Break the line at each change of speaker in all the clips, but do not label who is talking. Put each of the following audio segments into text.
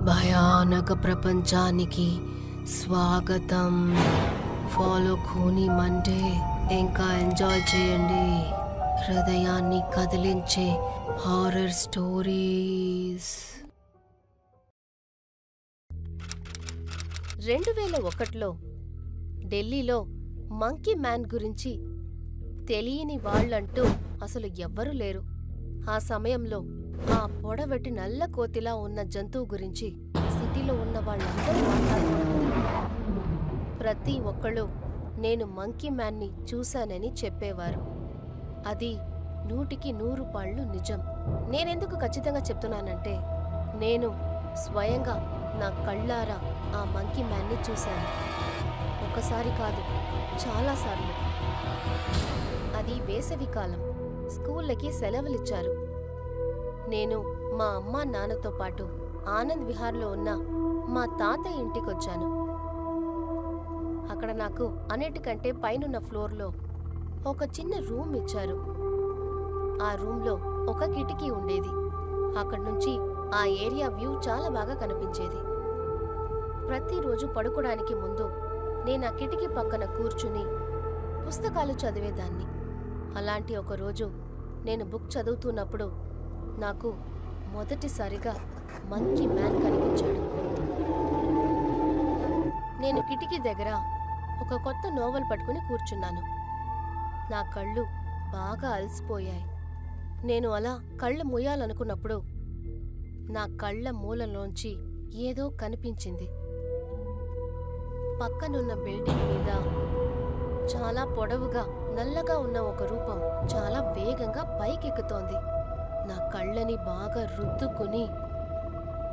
భయానక ప్రపంచానికి స్వాగతం. ఫాలో ఖూనీ మండే ఇంకా ఎంజాయ్ చేయండి హృదయాన్ని కదిలించే హారర్ స్టోరీస్. 2001లో ఢిల్లీలో మంకీ మ్యాన్ గురించి తెలియని వాళ్ళంటూ అసలు ఎవ్వరూ లేరు. ఆ సమయంలో ఆ పొడవెట్టి నల్ల కోతిలా ఉన్న జంతువు గురించి సిటీలో ఉన్న వాళ్ళందరూ మాట్లాడుకోవడం. ప్రతి ఒక్కళ్ళు నేను మంకీ మ్యాన్ని చూశానని చెప్పేవారు. అది 100కి 100 పాళ్ళు నిజం. నేనెందుకు ఖచ్చితంగా చెప్తున్నానంటే నేను స్వయంగా నా కళ్ళారా ఆ మంకీ మ్యాన్ని చూశాను. ఒకసారి కాదు, చాలాసార్లు. అది వేసవికాలం. స్కూళ్ళకి సెలవులిచ్చారు. నేను మా అమ్మా నాన్నతో పాటు ఆనంద్ విహార్లో ఉన్న మా తాతయ్య ఇంటికొచ్చాను. అక్కడ నాకు అన్నిటికంటే పైనున్న ఫ్లోర్లో ఒక చిన్న రూమ్ ఇచ్చారు. ఆ రూమ్లో ఒక కిటికీ ఉండేది. అక్కడి నుంచి ఆ ఏరియా వ్యూ చాలా బాగా కనిపించేది. ప్రతిరోజు పడుకోవడానికి ముందు నేను ఆ కిటికీ పక్కన కూర్చుని పుస్తకాలు చదివేదాన్ని. అలాంటి ఒకరోజు నేను బుక్ చదువుతున్నప్పుడు నాకు మొదటిసారిగా మంకీ మ్యాన్ కనిపించాడు. నేను కిటికీ దగ్గర ఒక కొత్త నోవెల్ పట్టుకుని కూర్చున్నాను. నా కళ్ళు బాగా అలసిపోయాయి. నేను అలా కళ్ళు మూయాలనుకున్నప్పుడు నా కళ్ళ మూలలోంచి ఏదో కనిపించింది. పక్కనున్న బిల్డింగ్ మీద చాలా పొడవుగా నల్లగా ఉన్న ఒక రూపం చాలా వేగంగా పైకెక్కుతోంది. నా కళ్ళని బాగా రుద్దుకుని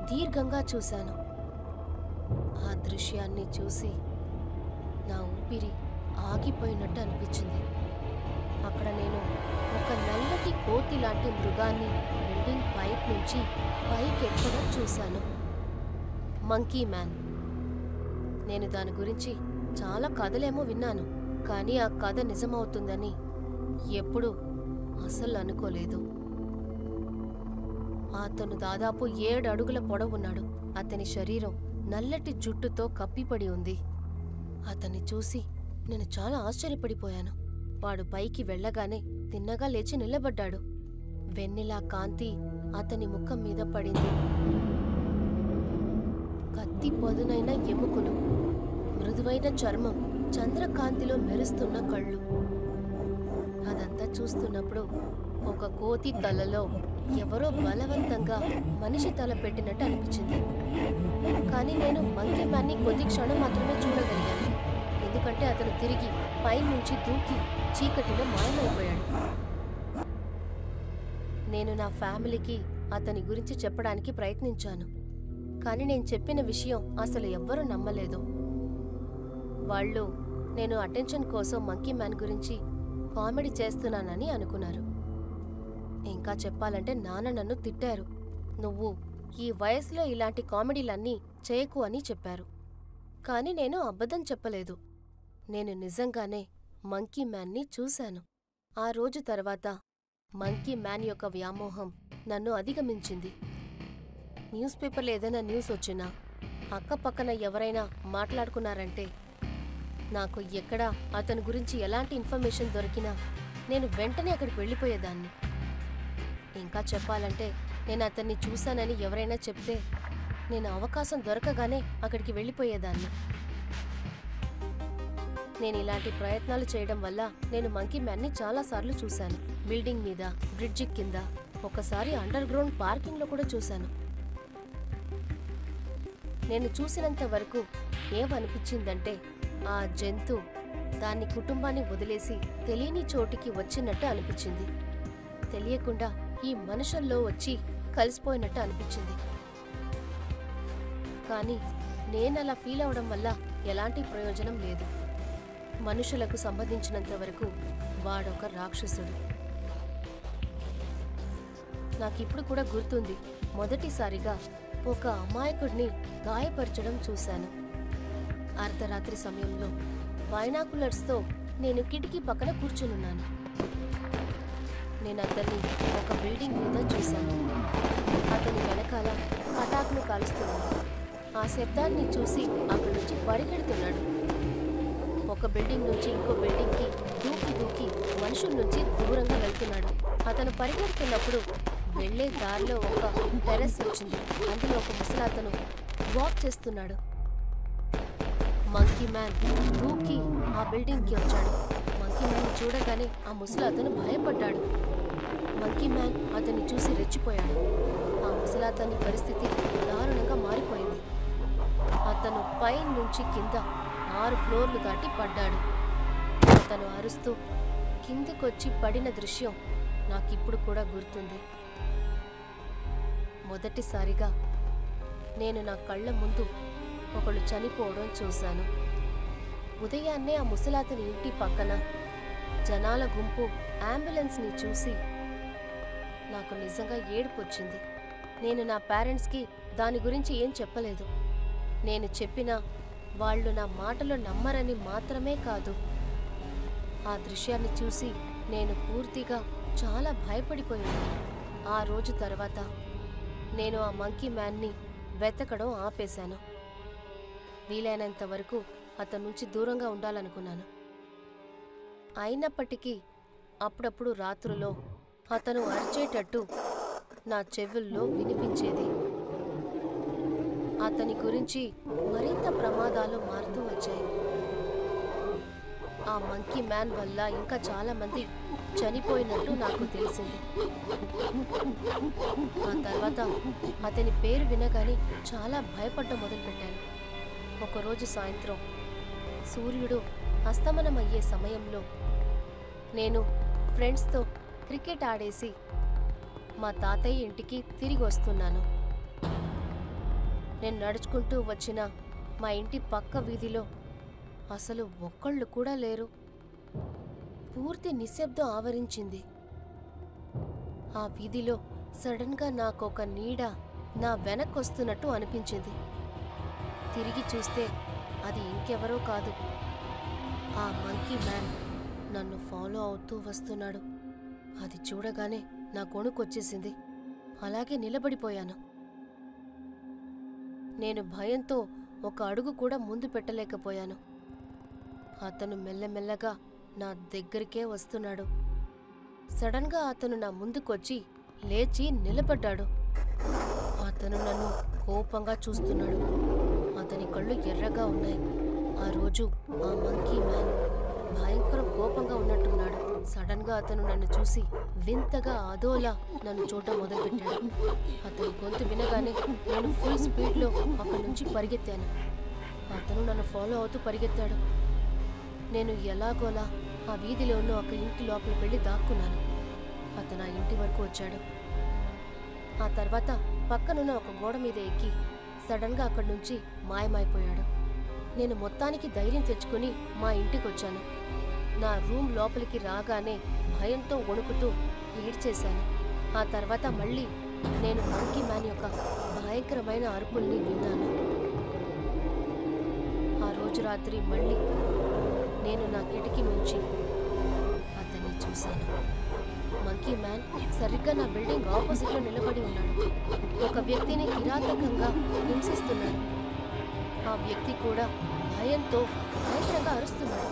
దీర్ఘంగా చూశాను. ఆ దృశ్యాన్ని చూసి నా ఊపిరి ఆగిపోయినట్టు అనిపించింది. అక్కడ నేను ఒక నల్లటి కోతి లాంటి మృగాన్ని బిల్డింగ్ పైప్ నుంచి పైకెక్కడం చూశాను. Monkey man. నేను దాని గురించి చాలా కథలేమో విన్నాను, కానీ ఆ కథ నిజమవుతుందని ఎప్పుడూ అసలు అనుకోలేదు. అతను దాదాపు 7 అడుగుల పొడవున్నాడు. అతని శరీరం నల్లటి జుట్టుతో కప్పిపడి ఉంది. అతన్ని చూసి నేను చాలా ఆశ్చర్యపడిపోయాను. వాడు పైకి వెళ్ళగానే తిన్నగా లేచి నిలబడ్డాడు. వెన్నెలా కాంతి అతని ముఖం మీద పడింది. కత్తి పదునైన ఎముకలు, మృదువైన చర్మం, చంద్రకాంతిలో మెరుస్తున్న కళ్ళు. అదంతా చూస్తున్నప్పుడు ఒక కోతి తలలో ఎవరో బలవంతంగా మనిషి తల పెట్టినట్టు అనిపించింది. కానీ నేను మంకీ మ్యాన్ని కొద్ది క్షణం మాత్రమే చూడగలిగాను. ఎందుకంటే అతను తిరిగి పైనుంచి దూకి చీకటిలో మాయమైపోయాడు. నేను నా ఫ్యామిలీకి అతని గురించి చెప్పడానికి ప్రయత్నించాను, కానీ నేను చెప్పిన విషయం అసలు ఎవ్వరూ నమ్మలేదు. వాళ్ళు నేను అటెన్షన్ కోసం మంకీ మ్యాన్ గురించి కామెడీ చేస్తున్నానని అనుకున్నారు. ఇంకా చెప్పాలంటే నాన్న నన్ను తిట్టారు. నువ్వు ఈ వయసులో ఇలాంటి కామెడీలన్నీ చేయకు అని చెప్పారు. కానీ నేను అబద్ధం చెప్పలేదు. నేను నిజంగానే మంకీ మ్యాన్ని చూశాను. ఆ రోజు తర్వాత మంకీ మ్యాన్ యొక్క వ్యామోహం నన్ను అధిగమించింది. న్యూస్ పేపర్లో ఏదైనా న్యూస్ వచ్చినా, అక్కపక్కన ఎవరైనా మాట్లాడుకున్నారంటే నాకు ఎక్కడ అతని గురించి ఎలాంటి ఇన్ఫర్మేషన్ దొరికినా నేను వెంటనే అక్కడికి వెళ్ళిపోయేదాన్ని. ఇంకా చెప్పాలంటే నేను అతన్ని చూశానని ఎవరైనా చెప్తే నేను అవకాశం దొరకగానే అక్కడికి వెళ్ళిపోయేదాన్ని. నేను ఇలాంటి ప్రయత్నాలు చేయడం వల్ల నేను మంకీ మ్యాన్ని చాలాసార్లు చూశాను. బిల్డింగ్ మీద, బ్రిడ్జి కింద, ఒకసారి అండర్ గ్రౌండ్ పార్కింగ్లో కూడా చూశాను. నేను చూసినంత వరకు ఏమనిపించిందంటే ఆ జంతువు దాని కుటుంబాన్ని వదిలేసి తెలియని చోటికి వచ్చినట్టు అనిపించింది. తెలియకుండా ఈ మనుషుల్లో వచ్చి కలిసిపోయినట్టు అనిపించింది. కానీ నేనలా ఫీల్ అవడం వల్ల ఎలాంటి ప్రయోజనం లేదు. మనుషులకు సంబంధించినంత వరకు వాడొక రాక్షసుడు. నాకిప్పుడు కూడా గుర్తుంది, మొదటిసారిగా ఒక అమాయకుడిని గాయపరచడం చూశాను. అర్ధరాత్రి సమయంలో బైనాకులర్స్తో నేను కిటికీ పక్కన కూర్చునున్నాను. నేను అతన్ని ఒక బిల్డింగ్ మీద చూశాను. అతని వెనకాల పటాకులు కాలుస్తున్నాడు. ఆ శబ్దాన్ని చూసి అక్కడి నుంచి పరిగెడుతున్నాడు. ఒక బిల్డింగ్ నుంచి ఇంకో బిల్డింగ్కి దూకి దూకి మనుషుల నుంచి దూరంగా వెళ్తున్నాడు. అతను పరిగెడుతున్నప్పుడు వెళ్లే దారిలో ఒక టెర్రస్ వచ్చింది. అందులో ఒక ముసలాతను వాక్ చేస్తున్నాడు. మంకీ మ్యాన్ దూకి ఆ బిల్డింగ్కి వచ్చాడు. మంకీ మ్యాన్ చూడగానే ఆ ముసలాతను భయపడ్డాడు. మంకీ మ్యాన్ అతన్ని చూసి రెచ్చిపోయాడు. ఆ ముసలాతని పరిస్థితి దారుణంగా మారిపోయింది. అతను పై నుంచి కింద 6 ఫ్లోర్లు దాటి పడ్డాడు. అతను అరుస్తూ కిందికొచ్చి పడిన దృశ్యం నాకిప్పుడు కూడా గుర్తుంది. మొదటిసారిగా నేను నా కళ్ళ ముందు ఒకళ్ళు చనిపోవడం చూశాను. ఉదయాన్నే ఆ ముసలాతని ఇంటి పక్కన జనాల గుంపు అంబులెన్స్ని చూసి నాకు నిజంగా ఏడుపొచ్చింది. నేను నా పేరెంట్స్కి దాని గురించి ఏం చెప్పలేదు. నేను చెప్పినా వాళ్ళు నా మాటలు నమ్మరని మాత్రమే కాదు, ఆ దృశ్యాన్ని చూసి నేను పూర్తిగా చాలా భయపడిపోయాను. ఆ రోజు తర్వాత నేను ఆ మంకీ మ్యాన్ని వెతకడం ఆపేశాను. వీలైనంత వరకు అతని నుంచి దూరంగా ఉండాలనుకున్నాను. అయినప్పటికీ అప్పుడప్పుడు రాత్రులో అతను అరిచేటట్టు నా చెవుల్లో వినిపించేది. అతని గురించి మరింత ప్రమాదాలు మారుతూ వచ్చాయి. ఆ మంకీ మ్యాన్ వల్ల ఇంకా చాలా మంది చనిపోయినట్టు నాకు తెలిసింది. ఆ తర్వాత అతని పేరు వినగానే చాలా భయపడడం మొదలుపెట్టాను. ఒకరోజు సాయంత్రం సూర్యుడు అస్తమనమయ్యే సమయంలో నేను ఫ్రెండ్స్తో క్రికెట్ ఆడేసి మా తాతయ్య ఇంటికి తిరిగి వస్తున్నాను. నేను నడుచుకుంటూ వచ్చిన మా ఇంటి పక్క వీధిలో అసలు ఒక్కళ్ళు కూడా లేరు. పూర్తి నిశ్శబ్దం ఆవరించింది. ఆ వీధిలో సడన్గా నాకొక నీడ నా వెనక్కొస్తున్నట్టు అనిపించింది. తిరిగి చూస్తే అది ఇంకెవరో కాదు, ఆ మంకీ మ్యాన్ నన్ను ఫాలో అవుతూ వస్తున్నాడు. అది చూడగానే నా గొణుకొచ్చేసింది. అలాగే నిలబడిపోయాను. నేను భయంతో ఒక అడుగు కూడా ముందు పెట్టలేకపోయాను. అతను మెల్లమెల్లగా నా దగ్గరికే వస్తున్నాడు. సడన్గా అతను నా ముందుకొచ్చి లేచి నిలబడ్డాడు. అతను నన్ను కోపంగా చూస్తున్నాడు. అతని కళ్ళు ఎర్రగా ఉన్నాయి. ఆ రోజు ఆ మంకీ మ్యాన్ భయంకర కోపంగా ఉన్నట్టున్నాడు. సడన్గా అతను నన్ను చూసి వింతగా అదోలా నన్ను చూడటం మొదలుపెట్టాడు. అతని గొంతు వినగానే నేను ఫుల్ స్పీడ్లో అక్కడి నుంచి పరిగెత్తాను. అతను నన్ను ఫాలో అవుతూ పరిగెత్తాడు. నేను ఎలాగోలా ఆ వీధిలో ఉన్న ఒక ఇంటి లోపలికి వెళ్ళి దాక్కున్నాను. అతను ఆ ఇంటి వరకు వచ్చాడు. ఆ తర్వాత పక్కనున్న ఒక గోడ మీద ఎక్కి సడన్గా అక్కడి నుంచి మాయమైపోయాడు. నేను మొత్తానికి ధైర్యం తెచ్చుకుని మా ఇంటికి వచ్చాను. నా రూమ్ లోపలికి రాగానే భయంతో వణుకుతూ ఏడ్చేశాను. ఆ తర్వాత మళ్ళీ నేను మంకీ మ్యాన్ యొక్క భయంకరమైన అరుపుల్ని విన్నాను. ఆ రోజు రాత్రి మళ్ళీ నేను నా కిటికీ నుంచి అతన్ని చూశాను. మంకీ మ్యాన్ సరిగ్గా నా బిల్డింగ్ ఆపోజిట్లో నిలబడి ఉన్నాడు. ఒక వ్యక్తిని కిరాతకంగా హింసిస్తున్నాడు. ఆ వ్యక్తి కూడా భయంతో భయంకరంగా అరుస్తున్నాడు.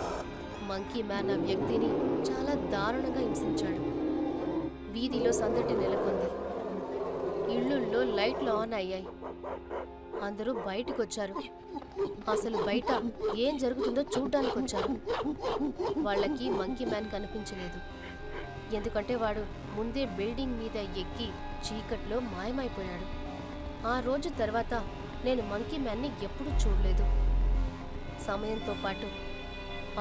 మంకీ మ్యాన్ ఆ వ్యక్తిని చాలా దారుణంగా హింసించాడు. వీధిలో సందడి నెలకొంది. ఇళ్ళుల్లో లైట్లు ఆన్ అయ్యాయి. అందరూ బయటకొచ్చారు. అసలు బయట ఏం జరుగుతుందో చూడ్డానికి వచ్చారు. వాళ్ళకి మంకీ మ్యాన్ కనిపించలేదు. ఎందుకంటే వాడు ముందే బిల్డింగ్ మీద ఎక్కి చీకట్లో మాయమైపోయాడు. ఆ రోజు తర్వాత నేను మంకీ మ్యాన్ని ఎప్పుడూ చూడలేదు. సమయంతో పాటు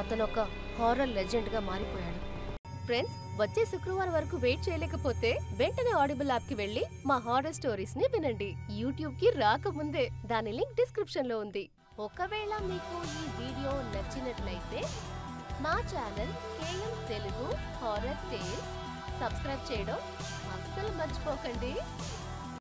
అతనొక హారర్ లెజెండ్గా మారిపోయాడు. ఫ్రెండ్స్, వచ్చే శుక్రవారం వరకు వెయిట్ చేయలేకపోతే వెంటనే ఆడిబుల్ యాప్కి వెళ్ళి మా హారర్ స్టోరీస్ ని వినండి. యూట్యూబ్కి రాకముందే దాని లింక్ డిస్క్రిప్షన్ లో ఉంది. ఒకవేళ మీకు ఈ వీడియో నచ్చినట్లయితే మా channel KM Telugu horror tales subscribe చేయడం అస్సలు మర్చిపోకండి.